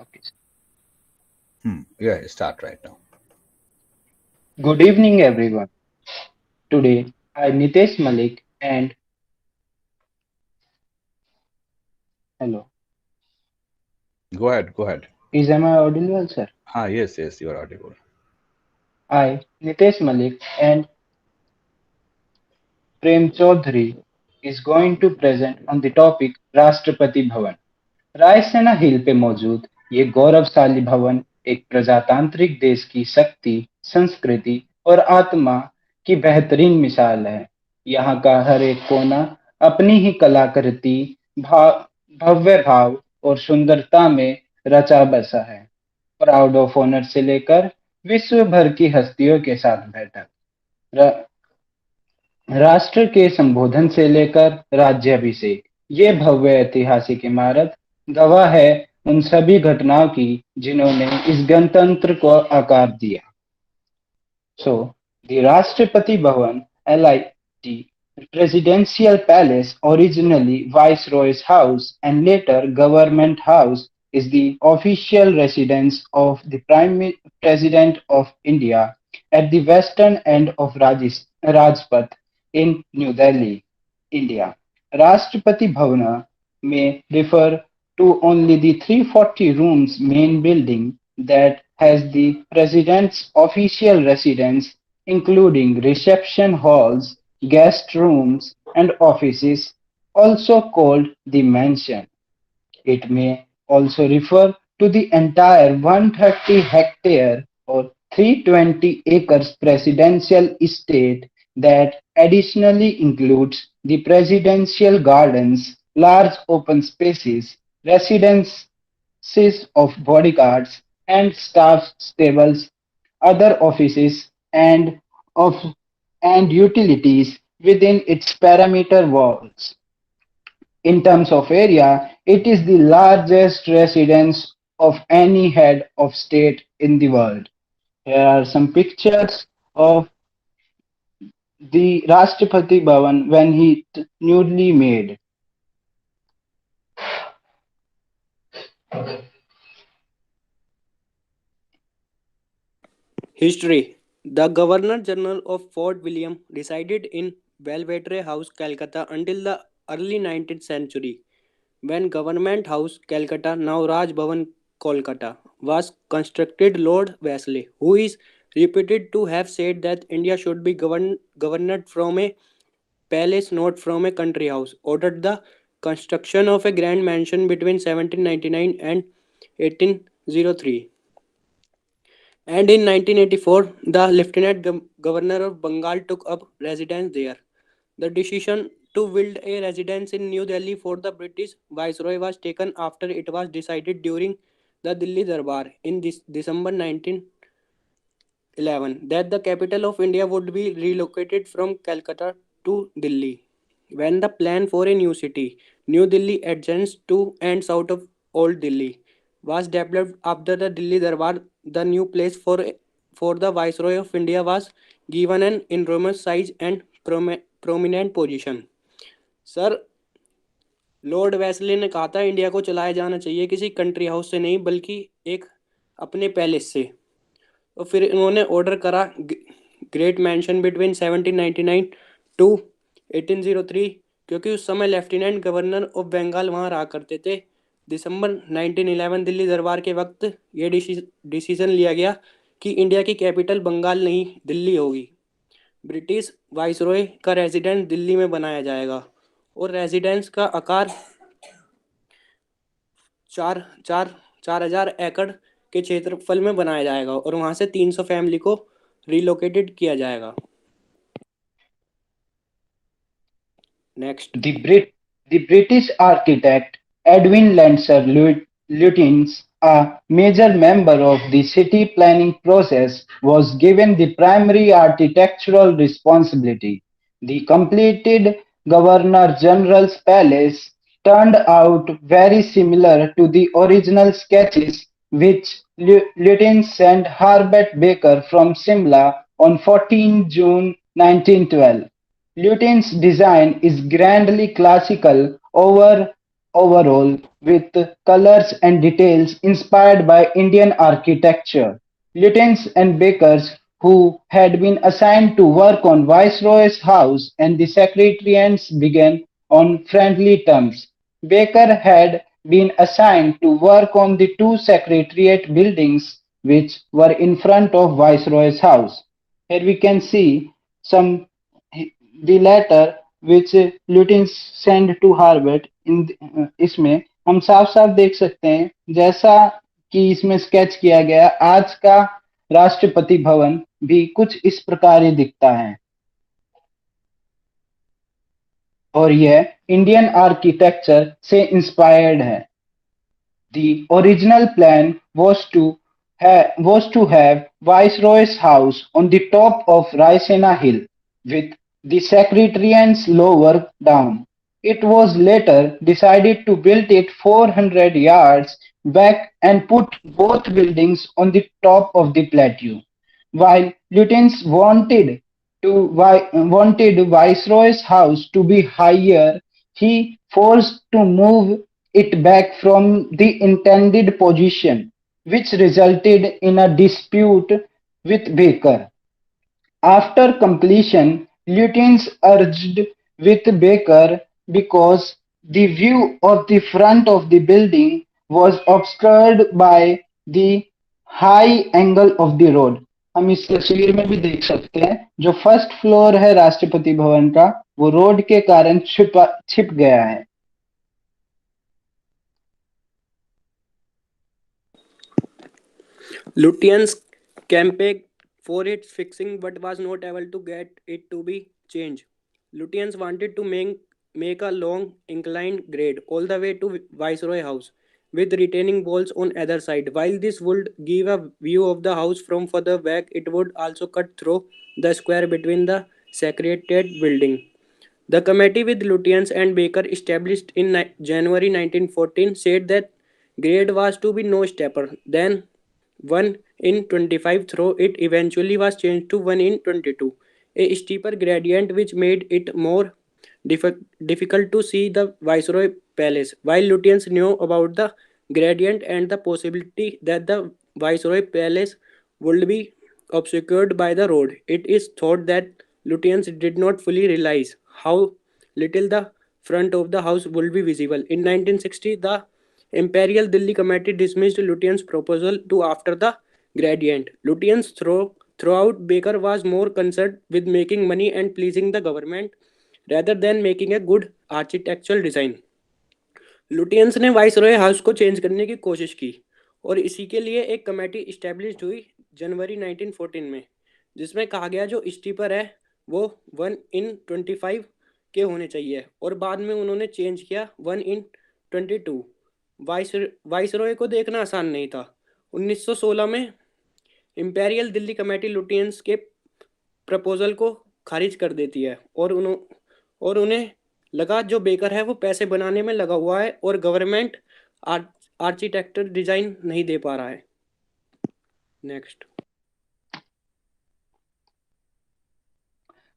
Okay. Yeah, start right now. Good evening, everyone. Today, I, Nitesh Malik, and hello. Go ahead, go ahead. Is am I audible, sir? Yes, yes, you are audible. I, Nitesh Malik, and Prem Chaudhary is going to present on the topic Rashtrapati Bhavan. Raisena हिल पे मौजूद ये गौरवशाली भवन एक प्रजातांत्रिक देश की शक्ति, संस्कृति और आत्मा की बेहतरीन मिसाल है। यहाँ का हर एक कोना अपनी ही कलाकृति, भाव, भव्य भाव और सुंदरता में रचा बसा है। प्राउड ऑफ ऑनर से लेकर विश्व भर की हस्तियों के साथ बैठक, राष्ट्र के संबोधन से लेकर राज्याभिषेक, ये भव्य ऐतिहासिक इमारत गवाह है उन सभी घटनाओं की जिन्होंने इस गणतंत्र को आकार दिया। So, the Rashtrapati Bhavan, LIT, Presidential Palace, originally Viceroy's House and later Government House, is the official residence of the President of India at the western end of Rajpath in New Delhi, India. Rashtrapati Bhavana may refer to only the 340 rooms main building that has the president's official residence, including reception halls, guest rooms, and offices, also called the mansion. It may also refer to the entire 130 hectare or 320 acres presidential estate that additionally includes the presidential gardens, large open spaces, residences of bodyguards and staff stables, other offices of and utilities within its perimeter walls. In terms of area, it is the largest residence of any head of state in the world. Here are some pictures of the Rashtrapati Bhavan when newly made. History. The Governor General of Fort William resided in Belvedere House, Calcutta until the early 19th century, when Government House, Calcutta, now Raj Bhavan, Kolkata, was constructed. Lord Wesley, who is reputed to have said that India should be governed from a palace, not from a country house, ordered the construction of a grand mansion between 1799 and 1803. And in 1984, the Lieutenant Governor of Bengal took up residence there. The decision to build a residence in New Delhi for the British Viceroy was taken after it was decided during the Delhi Darbar in December 1911 that the capital of India would be relocated from Calcutta to Delhi. When the plan for a new city, New Delhi adjacent to and south of Old Delhi, was developed after the Delhi Darbar, the new place for the Viceroy of India was given an enormous size and prominent position. Sir, Lord Wesley ने कहा था India को चलाया जाना चाहिए किसी country house से नहीं बल्कि एक अपने पैलेस से। तो फिर इन्होंने ऑर्डर करा ग्रेट मैंशन बिटवीन 1799 टू 1803, क्योंकि उस समय लेफ्टिनेंट गवर्नर ऑफ बंगाल वहाँ रहा करते थे। दिसंबर 1911 दिल्ली दरबार के वक्त ये डिसीजन लिया गया कि इंडिया की कैपिटल बंगाल नहीं दिल्ली होगी। ब्रिटिश वाइसरॉय का रेजिडेंस दिल्ली में बनाया जाएगा और रेजिडेंस का आकार 4,000 एकड़ के क्षेत्रफल में बनाया जाएगा और वहां से 300 फैमिली को रिलोकेटेड किया जाएगा। Next. The British architect Edwin Lancer Lutins, a major member of the city planning process, was given the primary architectural responsibility. The completed Governor General's Palace turned out very similar to the original sketches which Lutins sent Herbert Baker from Simla on 14 June 1912. Lutyens' design is grandly classical overall with colors and details inspired by Indian architecture. Lieutenants and bakers who had been assigned to work on Viceroy's house and the secretariats began on friendly terms. Baker had been assigned to work on the two secretariat buildings which were in front of Viceroy's house. Here we can see some the letter which Lutyens sent to Harvard इसमें हम साफ साफ देख सकते हैं जैसा कि इसमें स्केच किया गया आज का राष्ट्रपति भवन भी कुछ इस प्रकार ही दिखता है और यह इंडियन आर्किटेक्चर से इंस्पायर्ड है The original plan was to have Viceroy's house on the top of Raisina Hill, with the Secretariats lower down. It was later decided to build it 400 yards back and put both buildings on the top of the plateau. While lieutenants wanted Viceroy's house to be higher, he forced to move it back from the intended position, which resulted in a dispute with Baker. After completion, lieutenants urged with Baker because the view of the front of the building was obscured by the high angle of the road. हम इस तस्वीर में भी देख सकते हैं जो first floor है राष्ट्रपति भवन का वो रोड के कारण छिप गया है Lutyens campaigned for its fixing but was not able to get it to be changed. Lutyens wanted to make a long inclined grade all the way to Viceroy House with retaining walls on either side. While this would give a view of the house from further back, it would also cut through the square between the Secretariat building. The committee with Lutyens and Baker established in January 1914 said that grade was to be no steeper than 1 in 25 though it eventually was changed to 1 in 22, a steeper gradient which made it more difficult to see the Viceroy Palace. While Lutyens knew about the gradient and the possibility that the Viceroy Palace would be obscured by the road, it is thought that Lutyens did not fully realize how little the front of the house would be visible. In 1960, the Imperial Delhi Committee dismissed Lutyens' proposal to after the gradient. Lutyens throughout Baker was more concerned with making money and pleasing the government rather than making a good architectural design. Lutyens ने viceroy house को change करने की कोशिश की और इसी के लिए एक कमेटी इस्टेब्लिश हुई जनवरी 1914 में जिसमें कहा गया जो स्टीपर है वो 1 in 25 के होने चाहिए और बाद में उन्होंने चेंज किया 1 in 22। वाइसरॉय को देखना आसान नहीं था। 1916 में इंपेरियल दिल्ली कमेटी लुटियंस के प्रपोजल को खारिज कर देती है और उन्हें लगा जो बेकर है वो पैसे बनाने में लगा हुआ है और गवर्नमेंट आर्किटेक्चर डिजाइन नहीं दे पा रहा है। Next.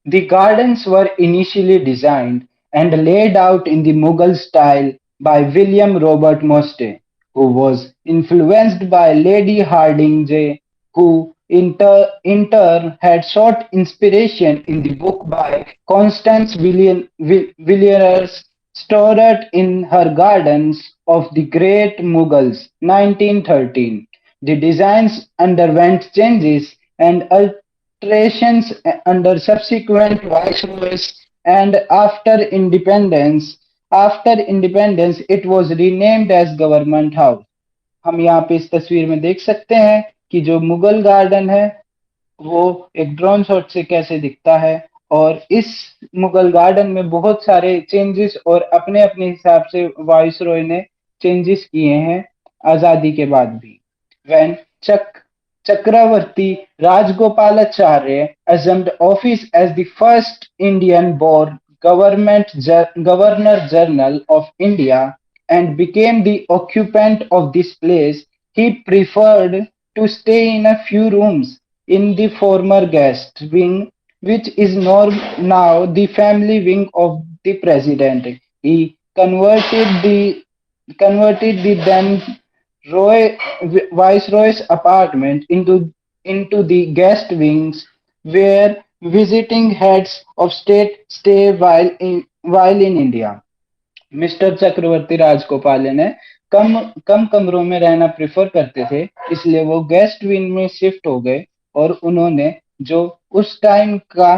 The gardens were initially designed and laid out in the Mughal style by William Robert Moste, who was influenced by Lady Hardinge, who in turn had sought inspiration in the book by Constance Villiers stored in her Gardens of the Great Mughals, 1913. The designs underwent changes and alterations under subsequent viceroys and after independence it was renamed as Government House. हम यहाँ पे इस तस्वीर में देख सकते हैं कि जो मुगल गार्डन है वो एक ड्रोन शॉट से कैसे दिखता है और इस मुगल गार्डन में बहुत सारे चेंजेस और अपने अपने हिसाब से वाइसरॉय ने चेंजेस किए हैं आजादी के बाद भी। When Chakravarti Rajgopalacharya assumed office as the first Indian-born Governor-General of India and became the occupant of this place, he preferred to stay in a few rooms in the former guest wing, which is now the family wing of the president. He converted the converted the then Viceroy's apartment into the guest wings where visiting heads of state stay while in India. Mister Chakravarti Rajagopal ने कम कम कमरों में रहना prefer करते थे, इसलिए वो guest wing में शिफ्ट हो गए और उन्होंने जो उस टाइम का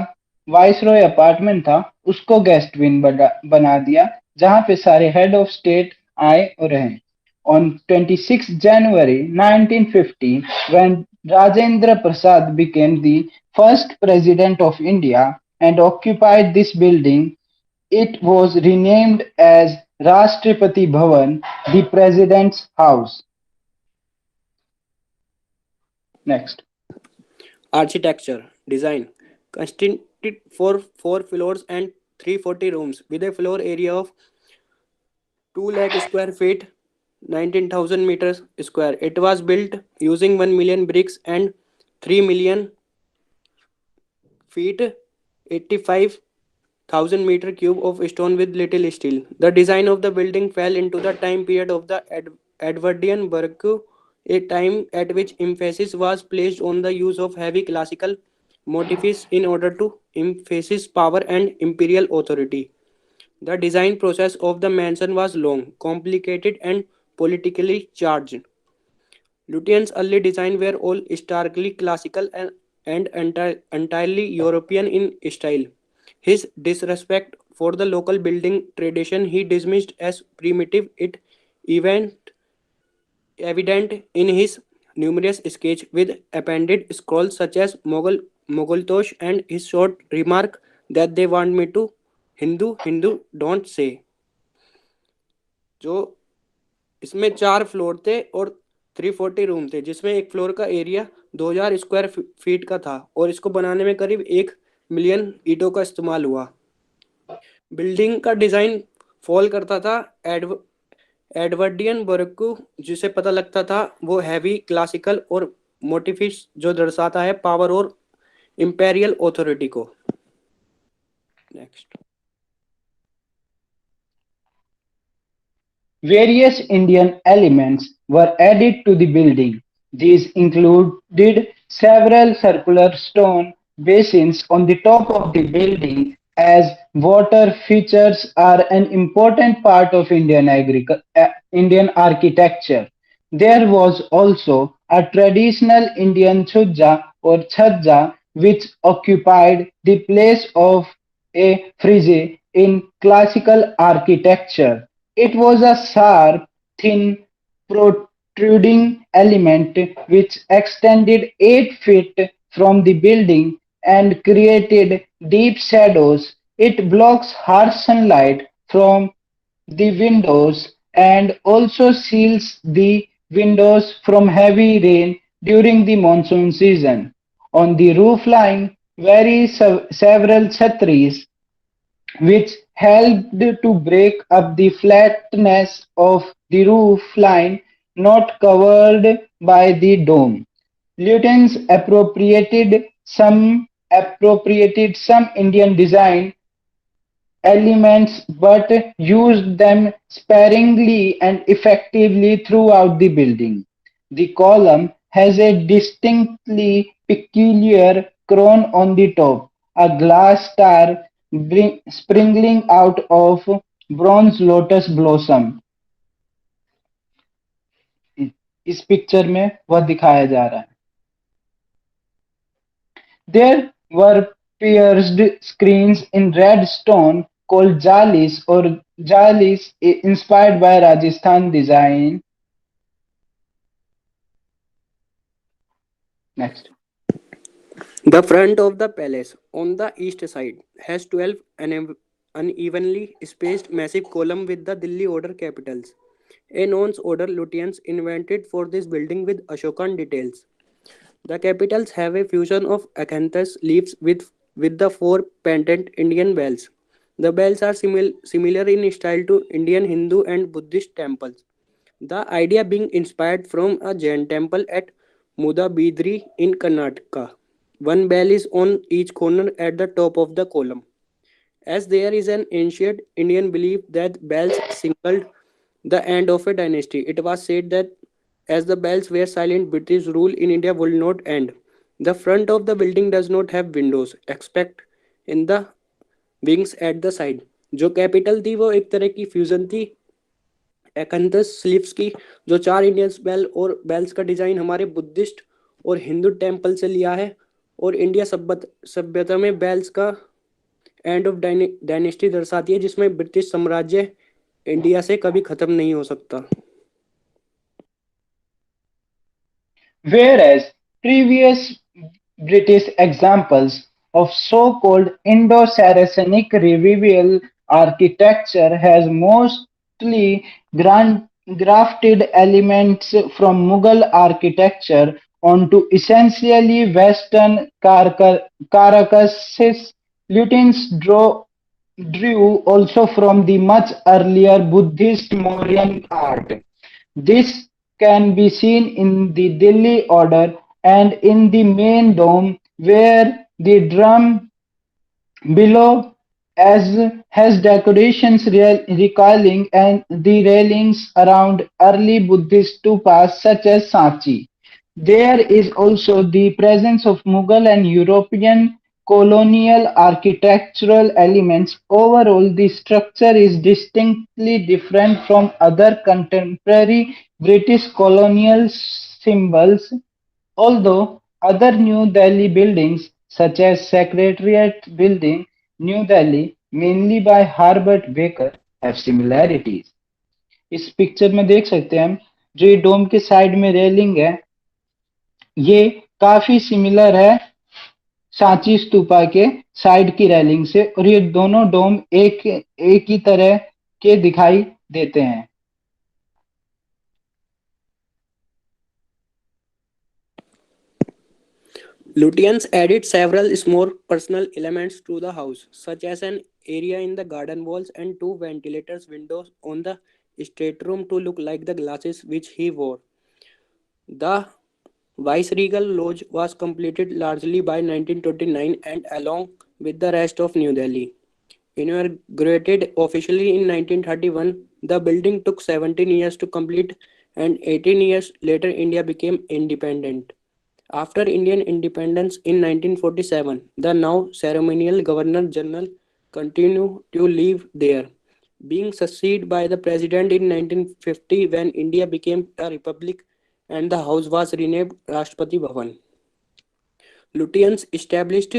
वाइसरॉय अपार्टमेंट था उसको गेस्ट विंग बना दिया, जहां पे सारे हेड ऑफ स्टेट आए और रहे. On 26 January 1950, when Rajendra Prasad became the first president of India and occupied this building, it was renamed as Rashtrapati Bhavan, the President's House. Next. Architecture design constituted for 4 floors and 340 rooms with a floor area of 2 lakh square feet, 19,000 meters square. It was built using 1 million bricks and 3 million feet, 85,000 meter cube of stone with little steel. The design of the building fell into the time period of the Edwardian Baroque, a time at which emphasis was placed on the use of heavy classical motifs in order to emphasize power and imperial authority. The design process of the mansion was long, complicated, and politically charged. Lutyens' early designs were all starkly classical and entirely European in style. His disrespect for the local building tradition he dismissed as primitive. It even evident in his numerous sketches with appended scrolls such as Mogultosh and his short remark that they want me to Hindu don't say. जो इसमें 4 floor थे और 340 room थे, जिसमें एक floor का area 2000 square feet का था और इसको बनाने में करीब 1 मिलियन ईंटों का इस्तेमाल हुआ. बिल्डिंग का डिजाइन फॉल करता था एडवर्डियन बरकू, जिसे पता लगता था वो हैवी क्लासिकल और मोटिफिस जो दर्शाता है पावर और इंपेरियल ऑथोरिटी को. Next. Various Indian elements were added to the building. These included several circular stone basins on the top of the building, as water features are an important part of Indian architecture. There was also a traditional Indian chujja or chhajja which occupied the place of a frieze in classical architecture. It was a sharp, thin, protruding element which extended 8 feet from the building and created deep shadows. It blocks harsh sunlight from the windows and also shields the windows from heavy rain during the monsoon season. On the roof line, several chhatris which helped to break up the flatness of the roof line not covered by the dome. Lieutenants appropriated some Indian design elements but used them sparingly and effectively throughout the building. The column has a distinctly peculiar crown on the top, a glass star sprinkling out of bronze lotus blossom. इस picture में वह दिखाया जा रहा है. There were pierced screens in red stone called jalis or jalis inspired by Rajasthan design. Next. The front of the palace on the east side has 12 unevenly spaced massive columns with the Delhi order capitals. A nonce order Lutyens invented for this building with Ashokan details. The capitals have a fusion of acanthus leaves with the 4 pendant Indian bells. The bells are similar in style to Indian Hindu and Buddhist temples. The idea being inspired from a Jain temple at Mudabidri in Karnataka. One bell is on each corner at the top of the column. As there is an ancient Indian belief that bells signaled the end of a dynasty. It was said that as the bells were silent, British rule in India would not end. The front of the building does not have windows, except in the wings at the side. जो capital थी वो एक तरह की fusion थी एकंथस sleeves की, जो चार इंडियंस बेल और बेल्स का डिजाइन हमारे बुद्धिस्ट और हिंदू टेम्पल से लिया है, और इंडिया सभ्यता में बेल्स का एंड ऑफ डायनेस्टी दर्शाती है, जिसमें ब्रिटिश साम्राज्य इंडिया से कभी खत्म नहीं हो सकता. Whereas previous British examples of so-called Indo-Saracenic revival architecture has mostly grafted elements from Mughal architecture onto essentially Western carcasses. Lutyens drew also from the much earlier Buddhist Mauryan art. This can be seen in the Delhi Order and in the main dome, where the drum below as has decorations recalling and the railings around early Buddhist stupas such as Sanchi. There is also the presence of Mughal and European colonial architectural elements. Overall, the structure is distinctly different from other contemporary British colonial symbols, although other New Delhi buildings, such as Secretariat Building, New Delhi, mainly by Herbert Baker, have similarities. इस picture में देख सकते हैं हम, जो ये डोम के side में रेलिंग है, ये काफी सिमिलर है सांची स्तूपा के साइड की रेलिंग से, और ये दोनों डोम एक ही तरह के दिखाई देते हैं. Lutyens added several small personal elements to the house, such as an area in the garden walls and two ventilators windows on the stateroom to look like the glasses which he wore. The Viceregal Lodge was completed largely by 1929 and along with the rest of New Delhi. Inaugurated officially in 1931, the building took 17 years to complete, and 18 years later India became independent. After Indian independence in 1947, the now ceremonial Governor General continued to live there, being succeeded by the President in 1950 when India became a republic and the house was renamed Rashtrapati Bhavan. Lutyens established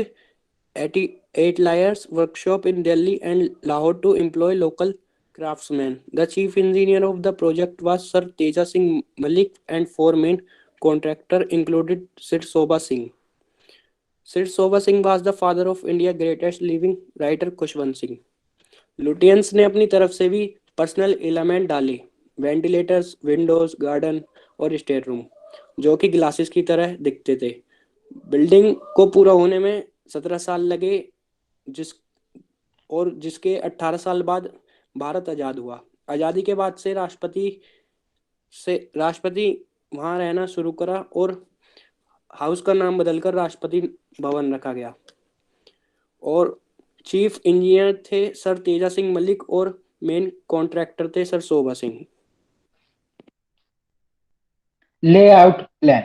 eight layers workshop in Delhi and Lahore to employ local craftsmen. The chief engineer of the project was Sir Teja Singh Malik, and four main contractor included Sir Soba Singh. Sir Soba Singh was the father of India's greatest living writer Kushwant Singh. Lutyens ने अपनी तरफ से भी personal element डाले, ventilators, Windows, garden और state room, जो कि glasses की तरह दिखते थे. बिल्डिंग को पूरा होने में 17 साल लगे, जिसके 18 साल बाद भारत आज़ाद हुआ. आज़ादी के बाद से राष्ट्रपति वहाँ रहना शुरू करा और हाउस का नाम बदलकर राष्ट्रपति भवन रखा गया. और चीफ इंजीनियर थे सर तेजा सिंह मलिक और मेन कॉन्ट्रैक्टर थे sir Shobha Singh. Layout plan.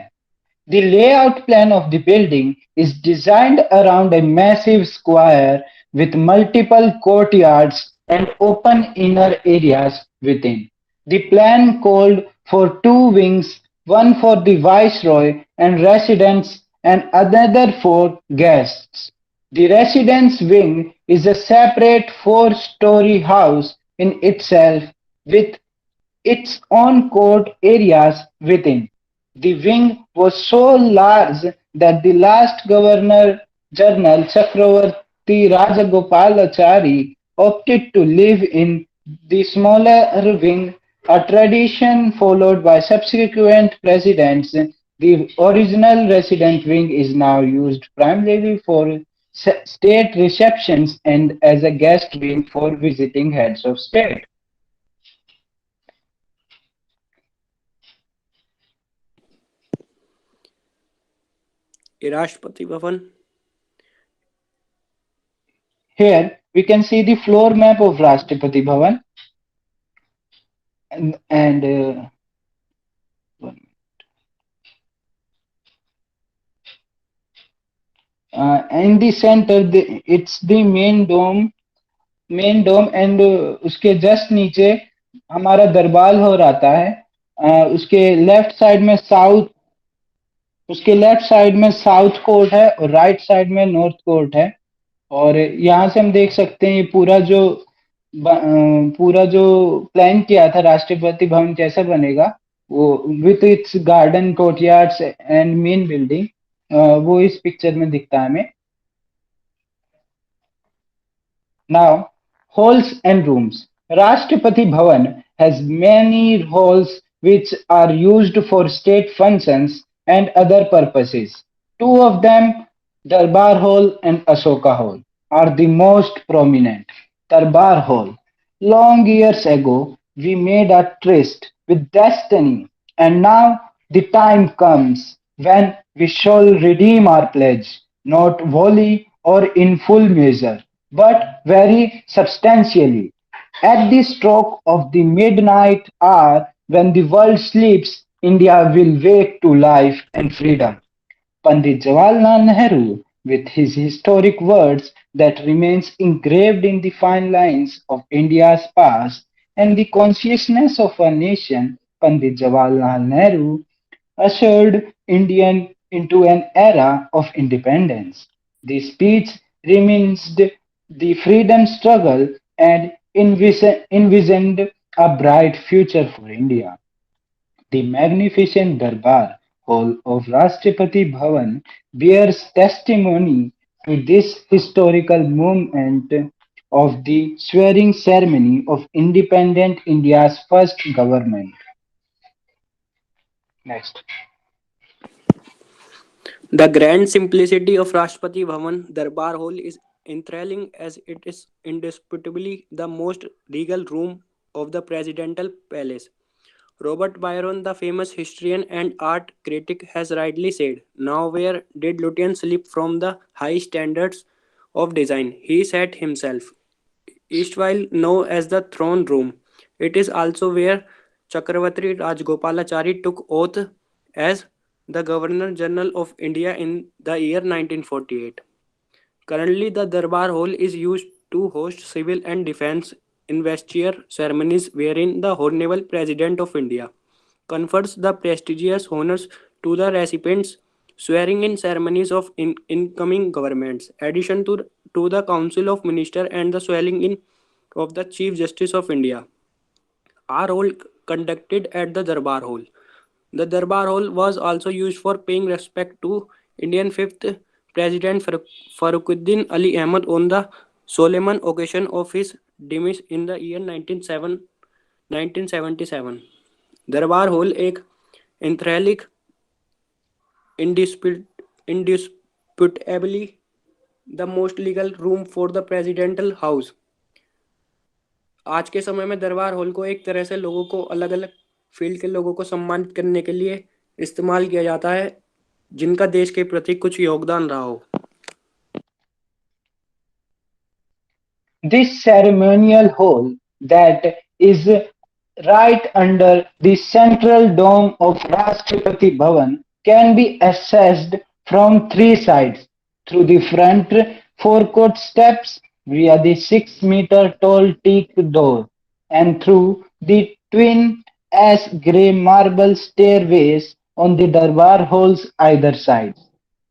The layout plan of the building is designed around a massive square with multiple courtyards and open inner areas within. The plan called for two wings, one for the viceroy and residents and another for guests. The residence wing is a separate four-story house in itself with its own court areas within. The wing was so large that the last Governor General Chakravarti Rajagopalachari opted to live in the smaller wing, a tradition followed by subsequent presidents. The original resident wing is now used primarily for state receptions and as a guest wing for visiting heads of state. Rashtrapati Bhavan. Here we can see the floor map of Rashtrapati Bhavan. and in the center, it's the main dome and उसके just नीचे हमारा दरबार hall आता है। उसके left side में south court है और राइट साइड में नॉर्थ कोर्ट है। और यहाँ से हम देख सकते हैं ये पूरा जो प्लान किया था राष्ट्रपति भवन कैसा बनेगा, वो with its garden courtyards and main building, वो इस पिक्चर में दिखता है हमें। Now, halls and rooms. Rashtrapati Bhavan has many halls which are used for state functions and other purposes. Two of them, Darbar Hall and Ashoka Hall, are the most prominent. Darbar Hall. Long years ago, we made a tryst with destiny, and now the time comes when we shall redeem our pledge, not wholly or in full measure, but very substantially. At the stroke of the midnight hour, when the world sleeps, India will wake to life and freedom. Pandit Jawaharlal Nehru, with his historic words that remains engraved in the fine lines of India's past and the consciousness of our nation, Pandit Jawaharlal Nehru ushered India into an era of independence. The speech reminisced the freedom struggle and envisioned a bright future for India. The magnificent Darbar Hall of Rashtrapati Bhavan bears testimony to this historical moment of the swearing ceremony of independent India's first government. Next. The grand simplicity of Rashtrapati Bhavan Darbar Hall is enthralling as it is indisputably the most regal room of the presidential palace. Robert Byron, the famous historian and art critic, has rightly said, "Now where did Lutyens slip from the high standards of design he set himself?" Erstwhile known as the throne room, it is also where Chakravarti Rajgopalachari took oath as the Governor General of India in the year 1948. Currently, the Darbar Hall is used to host civil and defense investiture ceremonies wherein the Honorable President of India confers the prestigious honors to the recipients, swearing in ceremonies of incoming governments, addition to the Council of Ministers and the swearing in of the Chief Justice of India are all conducted at the Darbar Hall. The Darbar Hall was also used for paying respect to Indian fifth President Faruquddin Ali Ahmad on the solemn occasion of his demise in the year 1977. दरबार hall एक एंथ्रेलिक indisputably the most legal room for the presidential house. आज के समय में दरबार hall को एक तरह से लोगों को अलग अलग फील्ड के लोगों को सम्मानित करने के लिए इस्तेमाल किया जाता है जिनका देश के प्रति कुछ योगदान रहा हो। This ceremonial hall that is right under the central dome of Rashtrapati Bhavan can be accessed from three sides: through the front forecourt steps via the 6-meter tall teak door, and through the twin ash grey marble stairways on the Darbar Hall's either sides.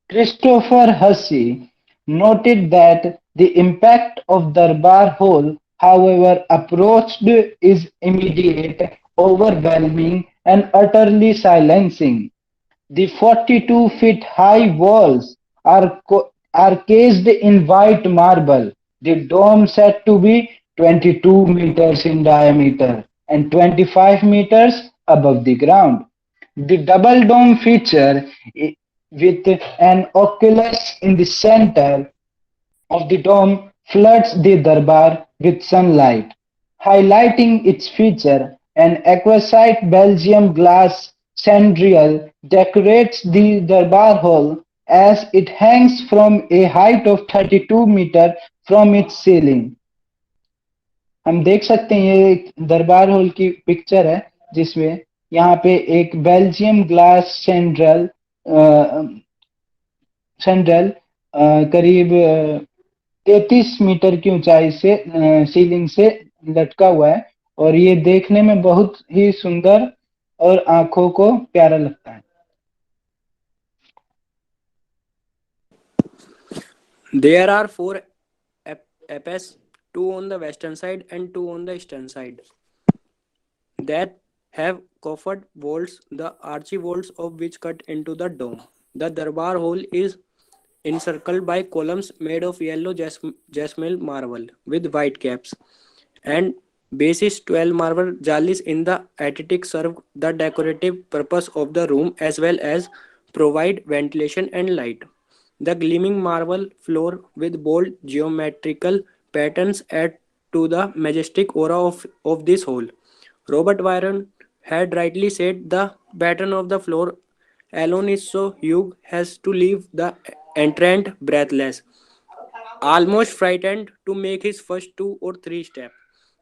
Christopher Hussey noted that the impact of Darbar Hall, however approached, is immediate, overwhelming, and utterly silencing. The 42 feet high walls are cased in white marble, the dome said to be 22 meters in diameter and 25 meters above the ground. The double dome feature, with an oculus in the center of the dome, floods the Darbar with sunlight, highlighting its feature. An exquisite Belgian glass chandelier decorates the Darbar Hall as it hangs from a height of 32 meters from its ceiling. हम देख सकते हैं ये एक दरबार hall की picture है जिसमें यहाँ पे एक बेल्जियम ग्लास सेंड्रल करीब 33 मीटर की ऊंचाई से सीलिंग से लटका हुआ है और ये देखने में बहुत ही सुंदर और आंखों को प्यारा लगता है। There are four apses, two on the western side and two on the eastern side, that have coffered vaults, the archy vaults of which cut into the dome. The Darbar Hall is encircled by columns made of yellow jasmine marble with white caps, and bases 12 marble jalis in the attic serve the decorative purpose of the room as well as provide ventilation and light. The gleaming marble floor with bold geometrical patterns add to the majestic aura of this hall. Robert Byron had rightly said the pattern of the floor alone is so huge as to leave the entrant breathless, almost frightened to make his first two or three steps.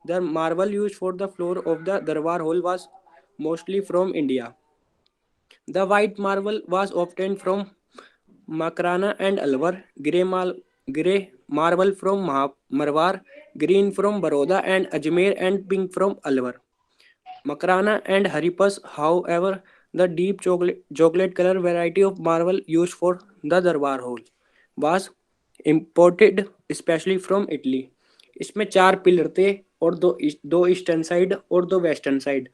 The marble used for the floor of the Darbar Hall was mostly from India. The white marble was obtained from Makrana and Alwar, grey marble from Marwar, green from Baroda and Ajmer, and pink from Alwar. Makrana and Haripus, however, the deep chocolate color variety of marble used for the Darbar Hall, was imported especially from Italy. इसमें चार pillar थे और दो eastern side और दो western side.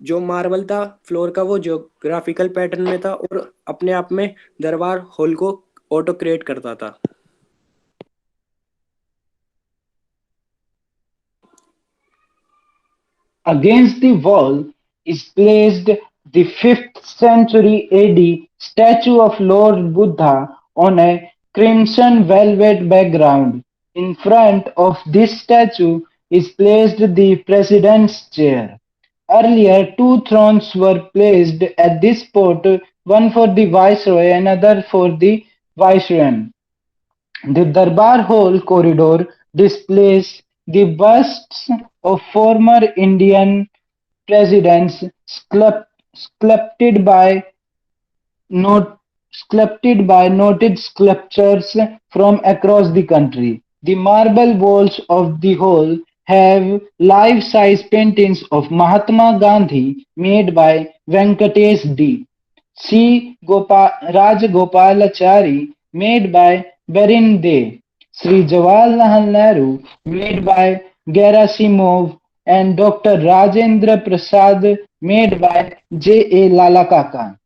जो marble था floor का वो ज्योग्राफिकल पैटर्न में था और अपने आप में दरबार हॉल को ऑटो क्रिएट करता था। Against the wall is placed the 5th century AD statue of Lord Buddha on a crimson velvet background. In front of this statue is placed the president's chair. Earlier, two thrones were placed at this spot, one for the viceroy and another for the viceroy. The Darbar Hall corridor displays the busts of former Indian presidents sculpted by not, sculpted by noted sculptors from across the country. The marble walls of the hall have life-size paintings of Mahatma Gandhi made by Venkatesh D. C. Rajagopalachari made by Berin De. Sri Jawaharlal Nehru made by Gerasimov and Dr. Rajendra Prasad made by J. A. Lal Kaka.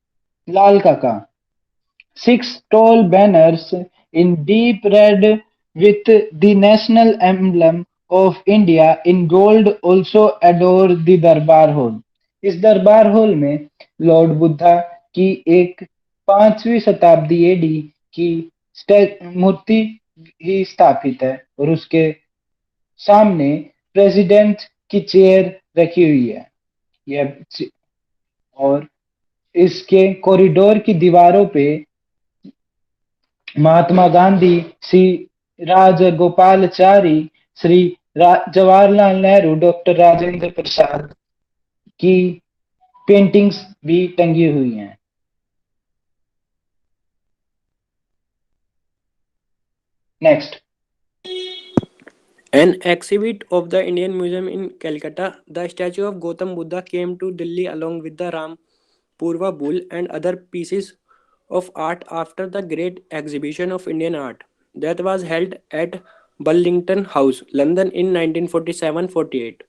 Six tall banners in deep red with the national emblem of India in gold also adorn the दरबार hall. इस दरबार hall में Lord Buddha की एक 5वीं शताब्दी AD की मूर्ति ही स्थापित है और उसके सामने प्रेसिडेंट की चेयर रखी हुई है। यह और इसके कॉरिडोर की दीवारों पे महात्मा गांधी, श्री राजगोपालाचारी, श्री जवाहरलाल नेहरू, डॉक्टर राजेंद्र प्रसाद की पेंटिंग्स भी टंगी हुई हैं। Next. An exhibit of the Indian Museum in Calcutta, the statue of Gautam Buddha came to Delhi along with the Ram Purva Bull and other pieces of art after the Great Exhibition of Indian Art that was held at Burlington House, London in 1947-48.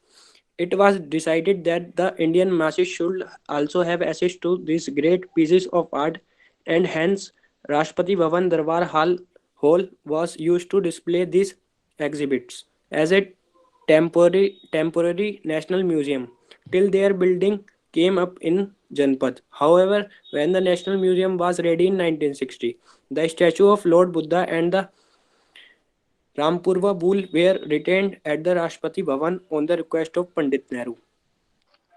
It was decided that the Indian masses should also have access to these great pieces of art, and hence Rashtrapati Bhavan Darbar Hall was used to display these exhibits as a temporary national museum till their building came up in Janpad. However, when the National Museum was ready in 1960, the statue of Lord Buddha and the Rampurva Bull were retained at the Rashtrapati Bhavan on the request of Pandit Nehru.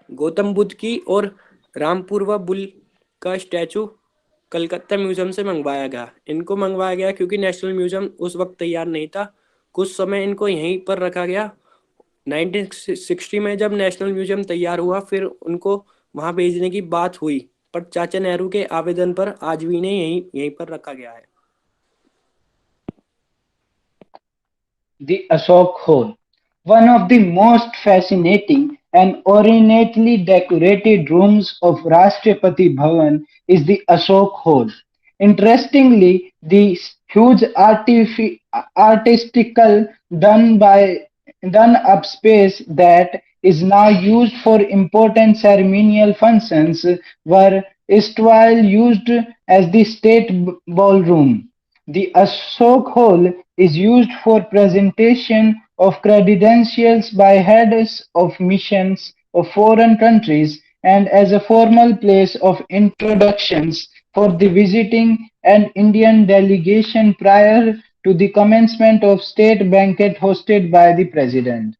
Gautam Buddha की और Rampurwa bull का statue Calcutta museum से मंगवाया गया। इनको मंगवाया गया क्योंकि नेशनल म्यूजियम उस वक्त तैयार नहीं था। कुछ समय इनको यहीं पर रखा गया 1960 में जब नेशनल म्यूजियम तैयार हुआ फिर उनको वहां भेजने की बात हुई, पर चाचा नेहरू के आवेदन पर आज भी इन्हें यहीं यहीं पर रखा गया है। The Ashok Hall. One of the most fascinating and ornately decorated rooms of Rashtrapati Bhavan is the Ashok Hall. Interestingly, the huge artistical done up space that is now used for important ceremonial functions were erstwhile used as the state ballroom. The Ashok Hall is used for presentation of credentials by heads of missions of foreign countries and as a formal place of introductions for the visiting and Indian delegation prior to the commencement of state banquet hosted by the President.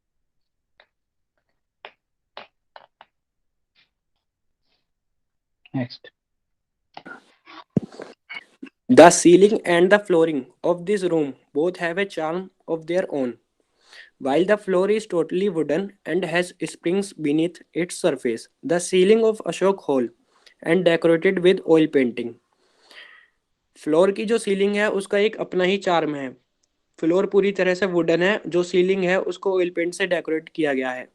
Next. The ceiling and the flooring of this room both have a charm of their own. While the floor is totally wooden and has springs beneath its surface, the ceiling of Ashok Hall and decorated with oil painting. Floor की जो ceiling है उसका एक अपना ही charm है। Floor पूरी तरह से वुडन है, जो सीलिंग है उसको ऑयल पेंट से डेकोरेट किया गया है।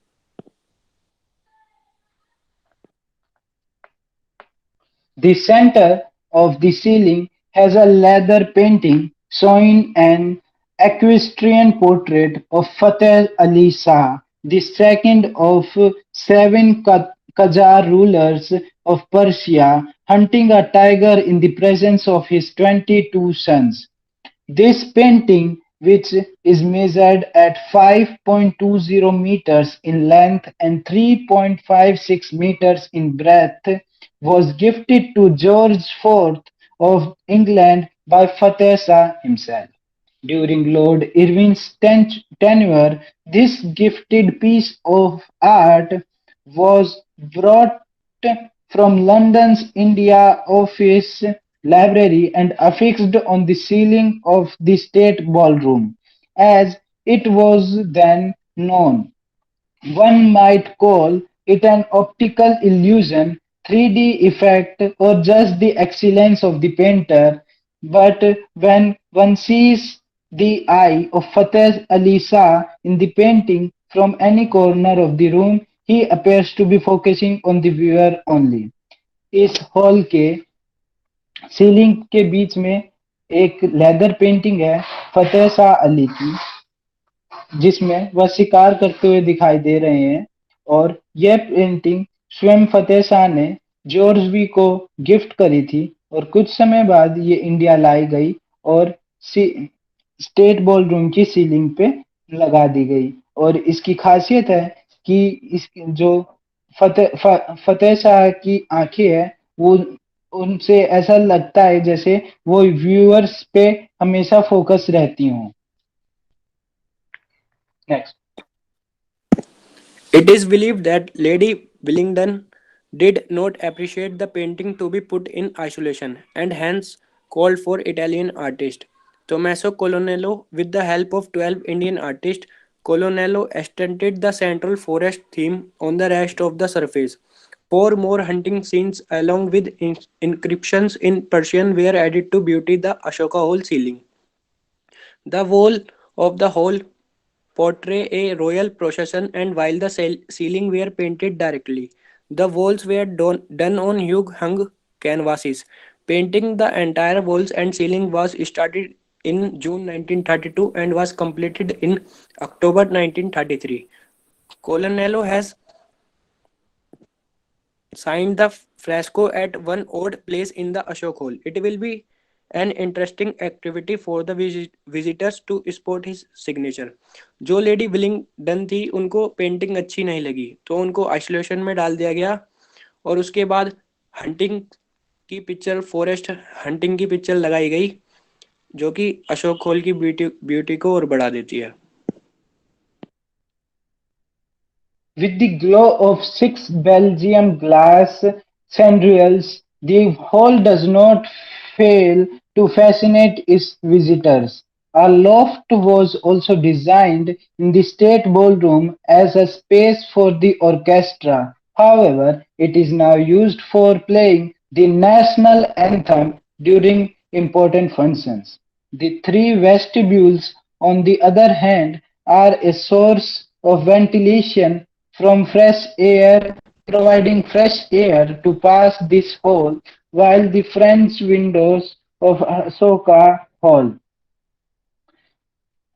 The center of the ceiling has a leather painting showing an equestrian portrait of Fateh Ali Shah, the second of seven Qajar rulers of Persia, hunting a tiger in the presence of his 22 sons. This painting, which is measured at 5.20 meters in length and 3.56 meters in breadth, was gifted to George IV of England by Fateh Shah himself. During Lord Irwin's tenure, this gifted piece of art was brought from London's India Office library and affixed on the ceiling of the State Ballroom, as it was then known. One might call it an optical illusion, 3D effect, or just the excellence of the painter, but when one sees the eye of Fateh Ali Shah in the painting from any corner of the room, he appears to be focusing on the viewer only. इस hall के ceiling के बीच में एक leather painting है फतेह शाह अली की, जिसमें वह शिकार करते हुए दिखाई दे रहे हैं, और यह पेंटिंग स्वयं फतेह शाह ने जॉर्ज वी को गिफ्ट करी थी और कुछ समय बाद ये इंडिया लाई गई और स्टेट बॉल रूम की सीलिंग पे लगा दी गई। और इसकी खासियत है कि इस जो फतेह शाह की आंखें है वो उनसे ऐसा लगता है जैसे वो व्यूअर्स पे हमेशा फोकस रहती हों। Next. It is believed that Lady Willingdon did not appreciate the painting to be put in isolation and hence called for Italian artist Tommaso Colonnello. With the help of 12 Indian artists, Colonnello extended the central forest theme on the rest of the surface. Four more hunting scenes along with inscriptions in Persian were added to beauty the Ashoka Hall ceiling. The wall of the hall portray a royal procession, and while the ceiling were painted directly, the walls were done on huge hung canvases. Painting the entire walls and ceiling was started in June 1932 and was completed in October 1933. Colonello has signed the fresco at one odd place in the Ashok Hall. It will be an interesting activity for the visitors to spot his signature. जो lady Willingdon थी उनको painting अच्छी नहीं लगी तो उनको isolation में डाल दिया गया और उसके बाद हंटिंग की पिक्चर, फॉरेस्ट हंटिंग की पिक्चर लगाई गई जो कि अशोक हॉल की ब्यूटी को और बढ़ा देती है। With the glow of six Belgian glass chandeliers, the hall does not fail to fascinate its visitors. A loft was also designed in the state ballroom as a space for the orchestra. However, it is now used for playing the national anthem during important functions. The three vestibules, on the other hand, are a source of ventilation from fresh air, providing fresh air to pass this hall, while the French windows of Ashoka Hall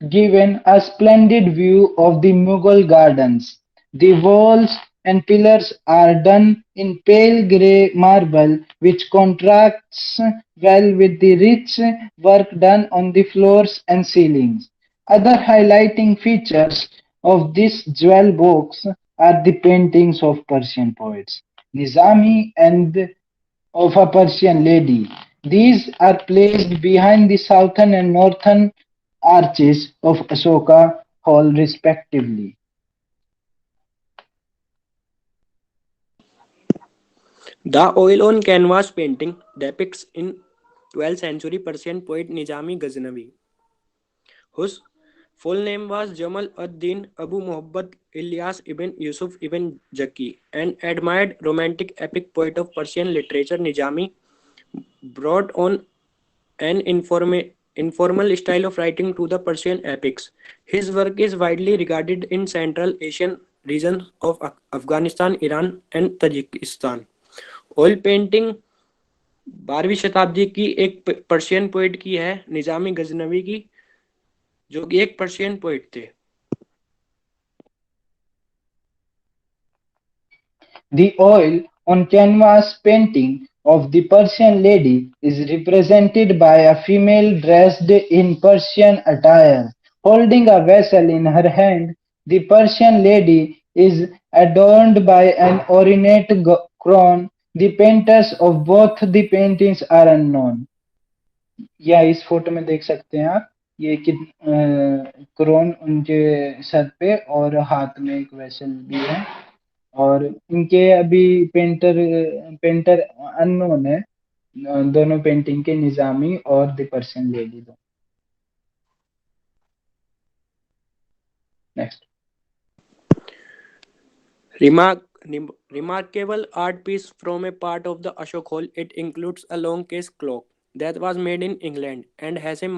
given a splendid view of the Mughal gardens. The walls and pillars are done in pale grey marble, which contrasts well with the rich work done on the floors and ceilings. Other highlighting features of this jewel box are the paintings of Persian poets, Nizami and of a Persian lady. These are placed behind the southern and northern arches of Ashoka Hall respectively. The oil on canvas painting depicts in 12th century Persian poet Nizami Ghaznavi, whose full name was Jamal ad-Din Abu Muhammad Ilyas ibn Yusuf ibn Jaki, an admired romantic epic poet of Persian literature. Nizami brought on an informal style of writing to the Persian epics. His work is widely regarded in Central Asian regions of Afghanistan, Iran, and Tajikistan. Oil painting 12वीं शताब्दी की एक Persian poet की है, निजामी गजनवी की, जो कि एक पर्शियन पोइट थे. The oil on canvas painting of the Persian lady is represented by a female dressed in Persian attire, holding a vessel in her hand. The Persian lady is adorned by an ornate crown. The painters of both the paintings are unknown. या इस photo में देख सकते हैं आप ये कि crown उनके सर पे और हाथ में एक वेसल भी है और इनके अभी पेंटर अननोन है दोनों पेंटिंग के निजामी और द पर्शियन लेडी दो. Next. Remarkable art piece from a part of the Ashok Hall. It includes a long case clock that was made in England and has a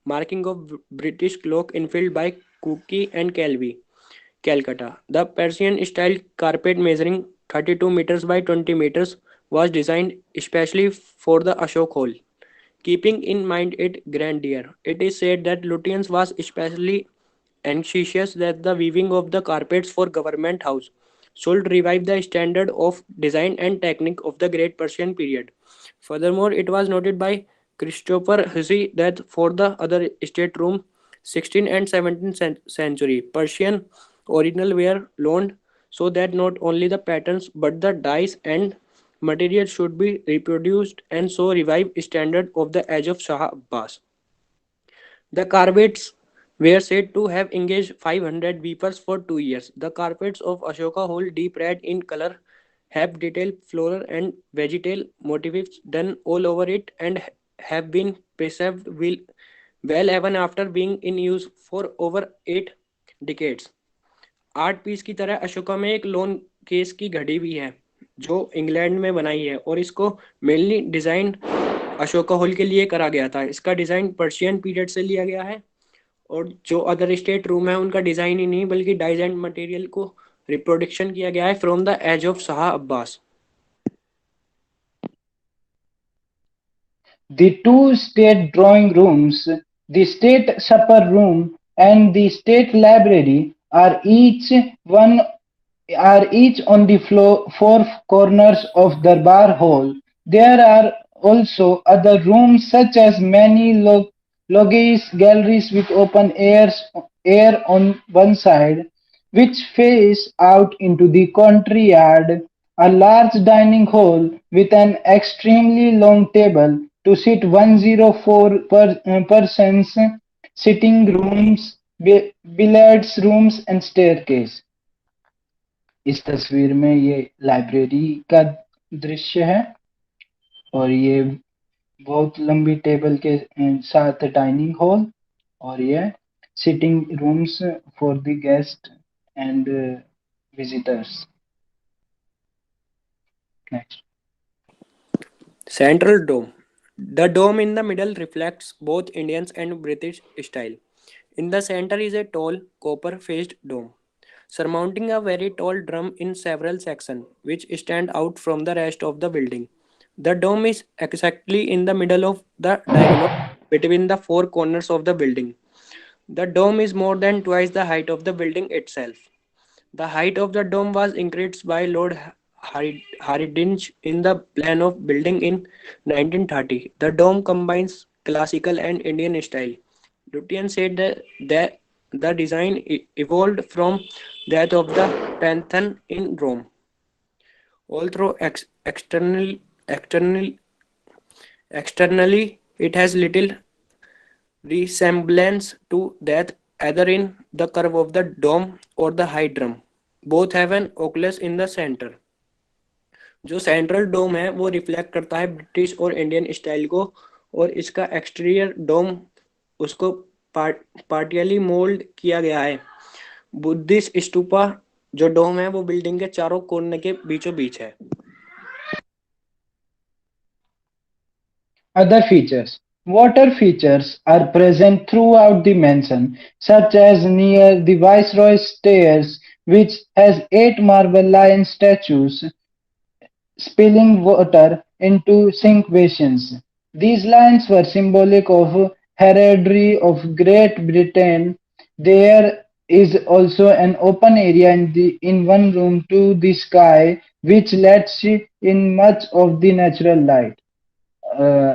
marking of British clock infilled by Cookie and Calvi, Calcutta. The Persian style carpet measuring 32 meters by 20 meters was designed especially for the Ashok Hall. Keeping in mind its grandeur, it is said that Lutyens was especially anxious that the weaving of the carpets for government house should revive the standard of design and technique of the Great Persian period. Furthermore, it was noted by Christopher Hussey that for the other state room, 16th and 17th century Persian original were loaned so that not only the patterns but the dyes and material should be reproduced and so revive standard of the age of Shah Abbas. The carpets were said to have engaged 500 weavers for 2 years. The carpets of Ashoka hold deep red in color, have detailed floral and vegetal motifs done all over it, and have been preserved well even after being in use for over 8 decades. Art piece की तरह अशोका में एक loan case की घड़ी भी है जो England में बनाई है और इसको मेनली डिजाइन अशोका हॉल के लिए करा गया था. इसका डिजाइन पर्शियन पीरियड से लिया गया है और जो अदर स्टेट रूम है उनका डिजाइन ही नहीं बल्कि डाइज एंड मटेरियल को रिप्रोडक्शन किया गया है from the age of Shah Abbas. The two state drawing rooms, the state supper room, and the state library one are each on the four corners of Darbar Hall. There are also other rooms such as many loggies, galleries with air on one side, which face out into the courtyard, a large dining hall with an extremely long table to sit 104 persons, sitting rooms, billiards rooms and staircase. इस तस्वीर में ये library का दृश्य है और ये बहुत लंबी टेबल के साथ डाइनिंग हॉल और ये sitting rooms for the guest and visitors. Next. Central dome. The dome in the middle reflects both Indian and British style. In the center is a tall, copper faced dome, surmounting a very tall drum in several sections, which stand out from the rest of the building. The dome is exactly in the middle of the diagonal between the four corners of the building. The dome is more than twice the height of the building itself. The height of the dome was increased by Lord Hardinge in the plan of building in 1930. The dome combines classical and Indian style. Lutyens said that the design evolved from that of the Pantheon in Rome. Although externally it has little resemblance to that either in the curve of the dome or the high drum. Both have an oculus in the center. जो central डोम है वो reflect करता है British और Indian style को, और इसका exterior डोम उसको पार्टियली मोल्ड किया गया है। बुद्धिस्ट स्तूपा जो डोम है वो बिल्डिंग के चारों कोने के बीचों बीच है। Other features. Water features are present throughout the mansion, such as near the Viceroy's stairs, which has 8 marble lion statues spilling water into sink basins. These lions were symbolic of heraldry of Great Britain. There is also an open area in one room to the sky, which lets in much of the natural light. Uh,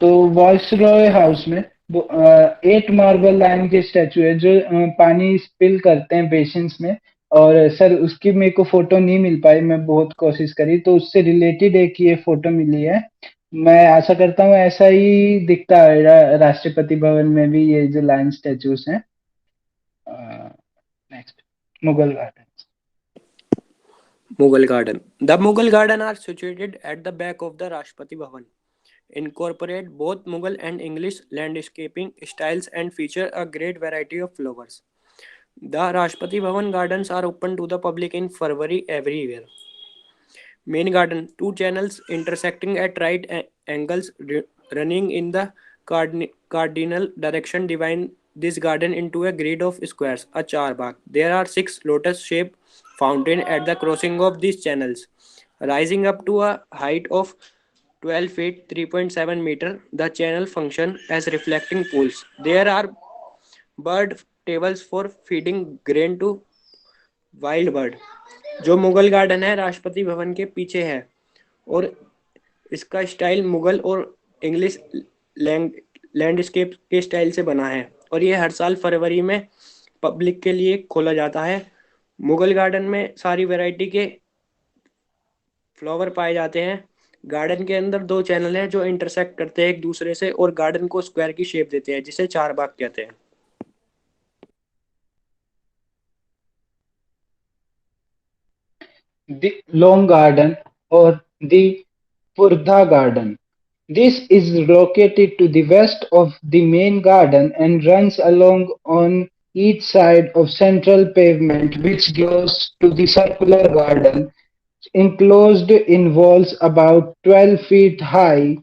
तो viceroy house में 8 marble lion के statue है जो पानी spill करते हैं basins में। और सर उसकी मेरे को फोटो नहीं मिल पाई, मैं बहुत कोशिश करी, तो उससे रिलेटेड एक ये फोटो मिली है। मैं आशा करता हूँ ऐसा ही दिखता है राष्ट्रपति भवन में भी ये जो लायन स्टैचूज हैं। Next, Mughal garden. Mughal Garden. The Mughal Garden are situated at the back of the Rashtrapati Bhavan. Incorporate both Mughal and English landscaping styles and feature a great variety of flowers. The Rashtrapati Bhavan gardens are open to the public in February every year. Main garden, two channels intersecting at right angles running in the cardinal direction divide this garden into a grid of squares, a charbagh. There are 6 lotus-shaped fountains at the crossing of these channels, rising up to a height of 12 feet 3.7 meter. The channel function as reflecting pools. There are bird tables for feeding grain to wild bird. जो Mughal garden है राष्ट्रपति भवन के पीछे है, और इसका style Mughal और English landscape के style से बना है, और ये हर साल फरवरी में पब्लिक के लिए खोला जाता है। मुगल गार्डन में सारी वैरायटी के फ्लावर पाए जाते हैं। गार्डन के अंदर 2 चैनल हैं जो इंटरसेक्ट करते हैं एक दूसरे से और गार्डन को स्क्वायर की शेप देते हैं, जिसे चारबाग कहते हैं। The Long Garden or the Purdha Garden. This is located to the west of the main garden and runs along on each side of central pavement which goes to the circular garden enclosed in walls about 12 feet high.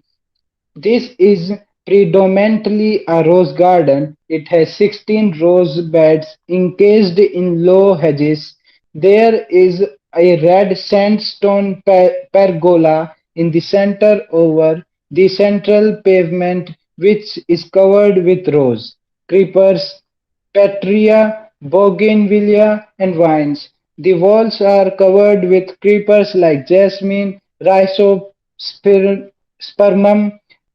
This is predominantly a rose garden. It has 16 rose beds encased in low hedges. There is a red sandstone pergola in the center over the central pavement, which is covered with rose, creepers, petrea, bougainvillea, and vines. The walls are covered with creepers like jasmine, rhizospermum,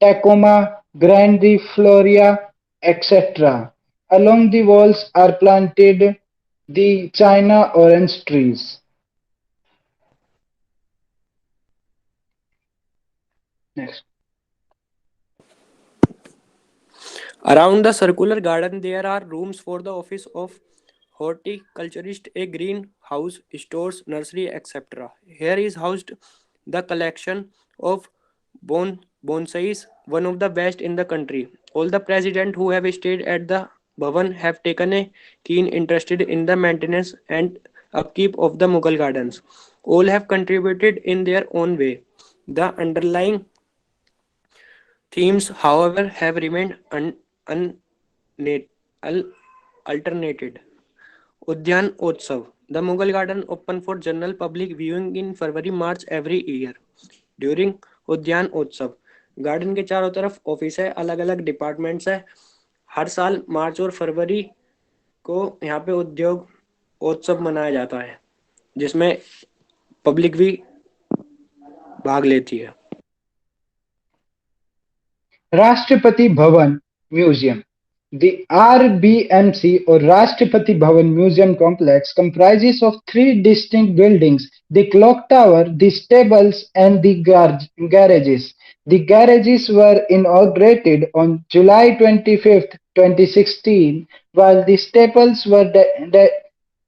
Tacoma grandiflora, etc. Along the walls are planted the China orange trees. Next. Around the circular garden, there are rooms for the office of horticulturist, a greenhouse, stores, nursery, etc. Here is housed the collection of bonsais, one of the best in the country. All the presidents who have stayed at the Bhavan have taken a keen interest in the maintenance and upkeep of the Mughal gardens. All have contributed in their own way. The underlying themes, however, have remained alternated. Udyan Utsav. The Mughal garden open for general public viewing in February March every year. During उद्यान उत्सव garden के चारों तरफ office है, अलग अलग departments है. हर साल मार्च और फरवरी को यहाँ पे उद्योग उत्सव मनाया जाता है जिसमें पब्लिक भी भाग लेती है. Rashtrapati Bhavan Museum. The RBMC or Rashtrapati Bhavan Museum complex comprises of three distinct buildings: the clock tower, the stables, and the garages. The garages were inaugurated on July 25th, 2016, while the stables were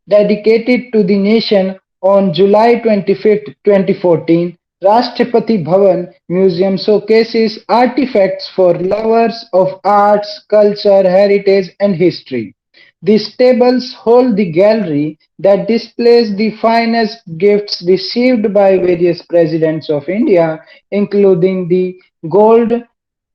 dedicated to the nation on July 25th, 2014. Rashtrapati Bhavan Museum showcases artifacts for lovers of arts, culture, heritage, and history. These tables hold the gallery that displays the finest gifts received by various presidents of India, including the gold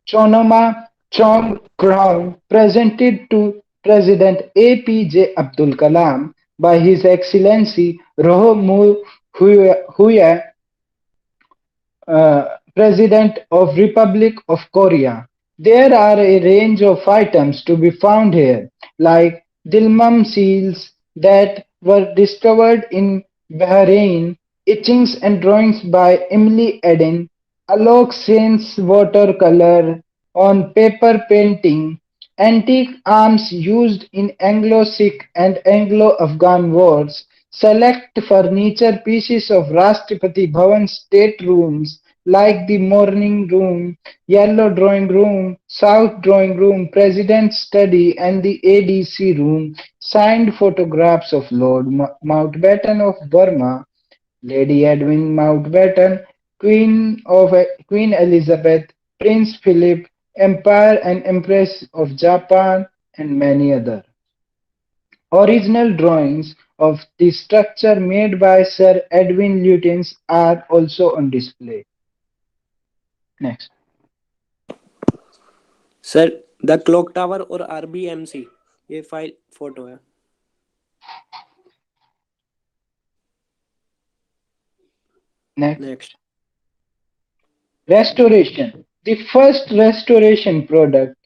Chonoma Chong Crown presented to President APJ Abdul Kalam by His Excellency Roh Moo President of Republic of Korea. There are a range of items to be found here, like Dilmum seals that were discovered in Bahrain, etchings and drawings by Emily Eden, Alok Sen's watercolor on paper painting, antique arms used in Anglo-Sikh and Anglo-Afghan wars, select furniture pieces of Rashtrapati Bhavan state rooms like the morning room, yellow drawing room, south drawing room, president's study, and the ADC room, signed photographs of Lord Mountbatten of Burma, Lady Edwin Mountbatten, Queen Elizabeth, Prince Philip, Empire and Empress of Japan, and many others. Original drawings of the structure made by Sir Edwin Lutyens are also on display. Next. Sir the clock tower और आरबीएमसी ये file photo है. Next. Restoration. The first restoration project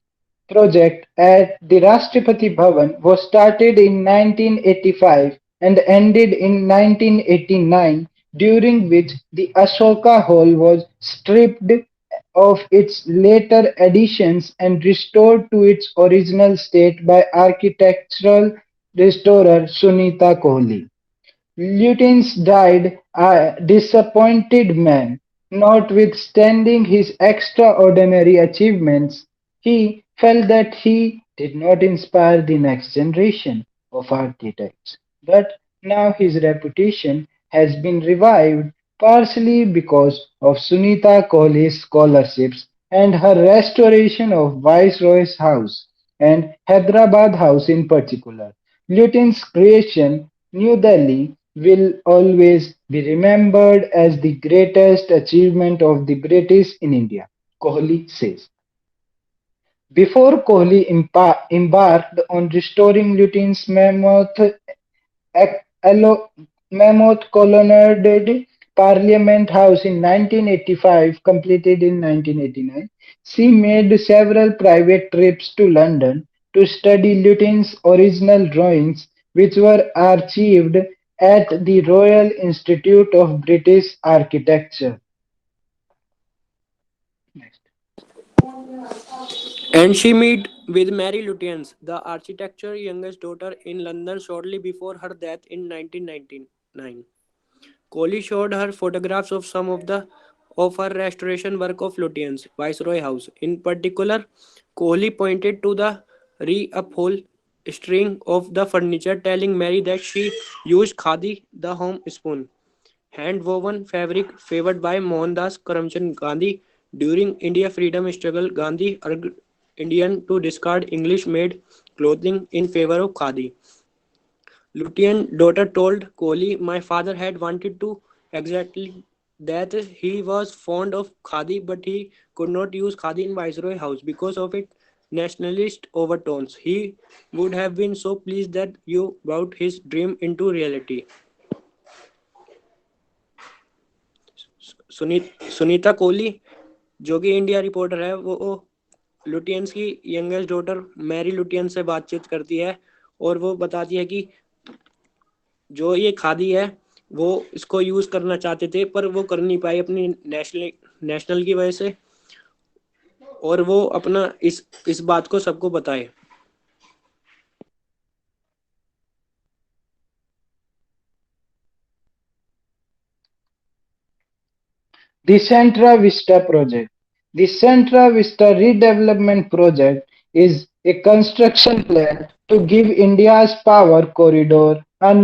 at the Rashtrapati Bhavan was started in 1985 and ended in 1989, during which the Ashoka Hall was stripped of its later additions and restored to its original state by architectural restorer Sunita Kohli. Lutyens died a disappointed man. Notwithstanding his extraordinary achievements, he felt that he did not inspire the next generation of architects. But now his reputation has been revived, partially because of Sunita Kohli's scholarships and her restoration of Viceroy's House and Hyderabad House in particular. Lutyens' creation, New Delhi, will always be remembered as the greatest achievement of the British in India, Kohli says. Before Kohli embarked on restoring Lutyens' Allo- mammoth colonnaded Parliament House in 1985, completed in 1989, she made several private trips to London to study Lutyens' original drawings, which were archived at the Royal Institute of British Architecture. Next. And she met with Mary Lutyens, the architect's youngest daughter, in London shortly before her death in 1999. Kohli showed her photographs of some of her restoration work of Lutyens' Viceroy House. In particular, Kohli pointed to the reupholstering of the furniture, telling Mary that she used khadi, the home spoon, hand-woven fabric favored by Mohandas Karamchand Gandhi during India freedom struggle. Gandhi urged Indian to discard English-made clothing in favor of khadi. Lutyens' daughter told Kohli, "My father had wanted to exactly that. He was fond of khadi, but he could not use khadi in Viceroy House because of its nationalist overtones. He would have been so pleased that you brought his dream into reality." Sunita Kohli जो कि India reporter है वो Lutyens की youngest daughter Mary Lutyens से बातचीत करती है और वो बताती है कि जो ये खादी है वो इसको यूज करना चाहते थे पर वो कर नहीं पाए अपनी नेशनल की वजह से और वो अपना इस बात को सबको बताए. The Centra Vista Project. The Centra Vista Redevelopment Project is a construction plan to give India's power corridor a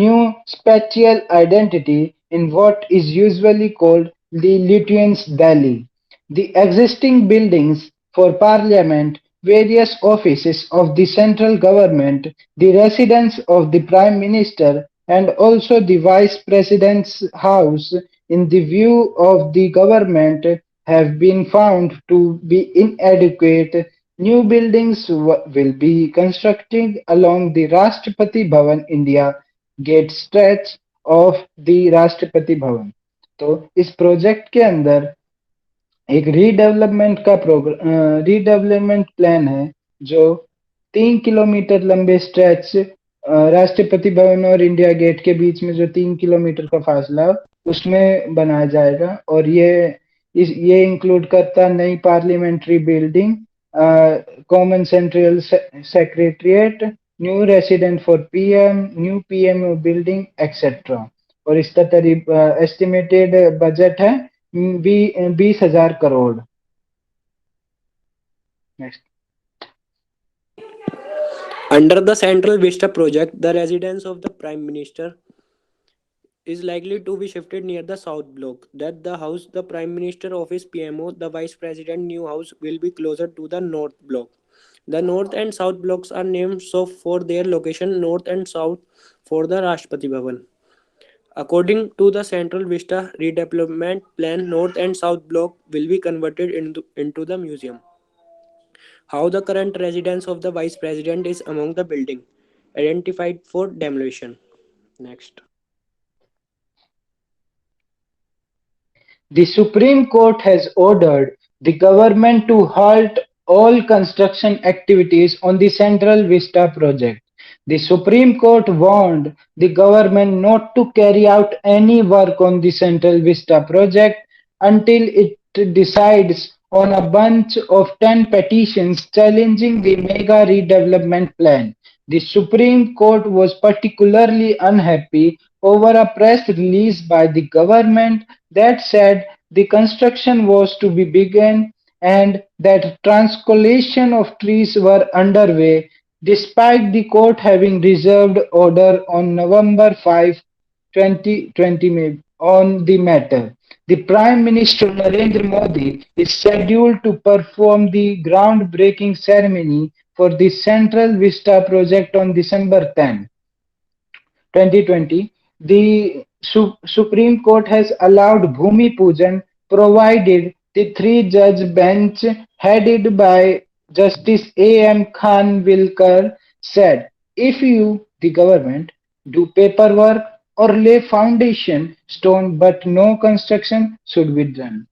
new spatial identity in what is usually called the Lutyens Delhi. The existing buildings for Parliament, various offices of the central government, the residence of the Prime Minister, and also the Vice President's house in the view of the government have been found to be inadequate. New buildings will be constructed along the Rashtrapati Bhavan India Gate stretch of the Rashtrapati Bhavan. तो इस project के अंदर एक redevelopment plan है जो 3 kilometre लंबे stretch Rashtrapati Bhavan और India gate के बीच में जो 3 किलोमीटर का फासला उसमें बनाया जाएगा और ये इंक्लूड करता नई parliamentary building, common central secretariat, new resident for PM, new PMO building etcetera. और इसका एस्टिमेटेड बजट है 20,000 crore. Next. Under the Central Vista project, the residence of the Prime Minister is likely to be shifted near the South Block. That the house, the Prime Minister office PMO, the Vice President new house will be closer to the North Block. The North and South blocks are named so for their location, North and South for the Rashtrapati Bhavan. According to the Central Vista redevelopment plan, North and South block will be converted into the museum. How the current residence of the Vice President is among the building identified for demolition. Next. The Supreme Court has ordered the government to halt all construction activities on the Central Vista project. The Supreme Court warned the government not to carry out any work on the Central Vista project until it decides on a bunch of 10 petitions challenging the mega redevelopment plan. The Supreme Court was particularly unhappy over a press release by the government that said the construction was to be begun and that transcolation of trees were underway, despite the court having reserved order on November 5, 2020 on the matter. The Prime Minister Narendra Modi is scheduled to perform the groundbreaking ceremony for the Central Vista project on December 10, 2020. The Supreme Court has allowed Bhumi Pujan provided the three-judge bench headed by Justice A.M. Khanwilkar said, if you, the government, do paperwork or lay foundation stone but no construction should be done.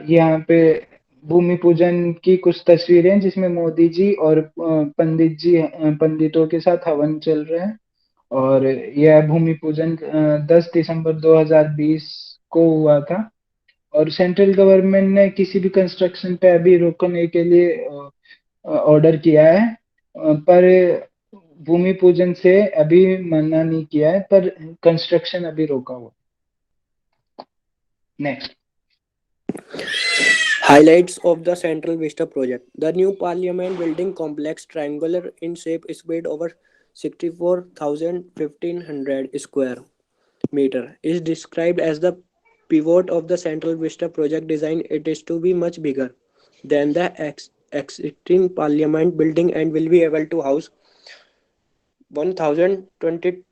यहाँ पे भूमि पूजन की कुछ तस्वीरें जिसमें मोदी जी और पंडितों के साथ हवन चल रहे हैं और यह भूमि पूजन 10 दिसंबर 2020 को हुआ था और सेंट्रल गवर्नमेंट ने किसी भी कंस्ट्रक्शन पे अभी रोकने के लिए ऑर्डर किया है पर भूमि पूजन से अभी मना नहीं किया है पर कंस्ट्रक्शन अभी रोका हुआ. Next. Highlights of the Central Vista project. The new Parliament building complex, triangular in shape, is spread over 64,1500 square meter, is described as the pivot of the Central Vista project design. It is to be much bigger. than the existing parliament building and will be able to house 1020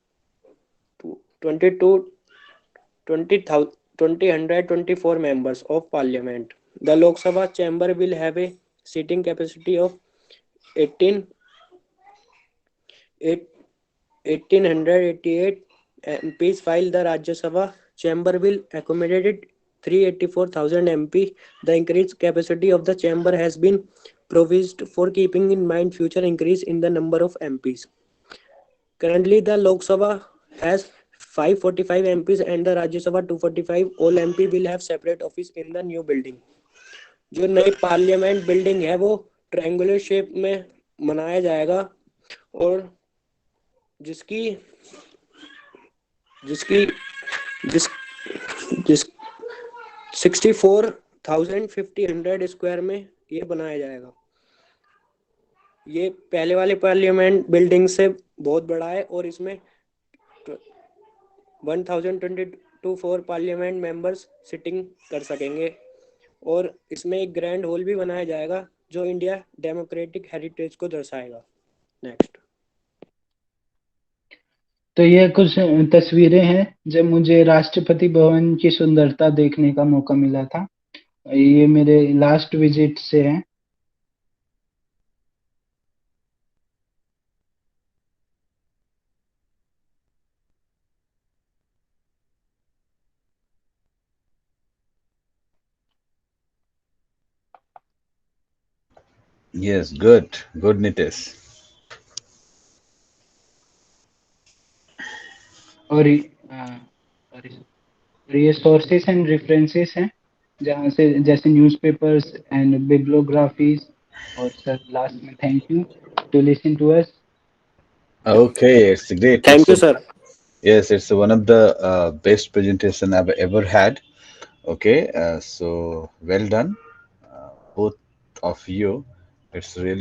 22 2024 members of parliament. The Lok Sabha chamber will have a seating capacity of 18 1888 MPs, while the Rajya Sabha chamber will accommodate 384,000 MP. The increased capacity of the chamber has been provised for keeping in mind future increase in the number of MPs. Currently, the Lok Sabha has 545 MPs and the Rajya Sabha 245. All MP will have separate office in the new building. जो नई parliament building है वो triangular shape में बनाया जाएगा और जिसकी जिसकी जिस जिस 64,500 स्क्वायर में ये बनाया जाएगा. ये पहले वाले पार्लियामेंट बिल्डिंग से बहुत बड़ा है और इसमें 1024 पार्लियामेंट मेंबर्स सिटिंग कर सकेंगे और इसमें एक ग्रैंड हॉल भी बनाया जाएगा जो इंडिया डेमोक्रेटिक हेरिटेज को दर्शाएगा. नेक्स्ट. तो ये कुछ तस्वीरें हैं जब मुझे राष्ट्रपति भवन की सुंदरता देखने का मौका मिला था. ये मेरे लास्ट विजिट से हैं. Yes, good. Good, Nitesh. और ये सोर्सेस एंड रेफरेंसेस हैं जहाँ से जैसे न्यूज़पेपर्स एंड बिब्लियोग्राफीज. और सर लास्ट में thank you to listen to us. Okay, it's great. Thank you sir. Yes, it's one of the best presentation I've ever had. Okay, so well done, both of you. It's really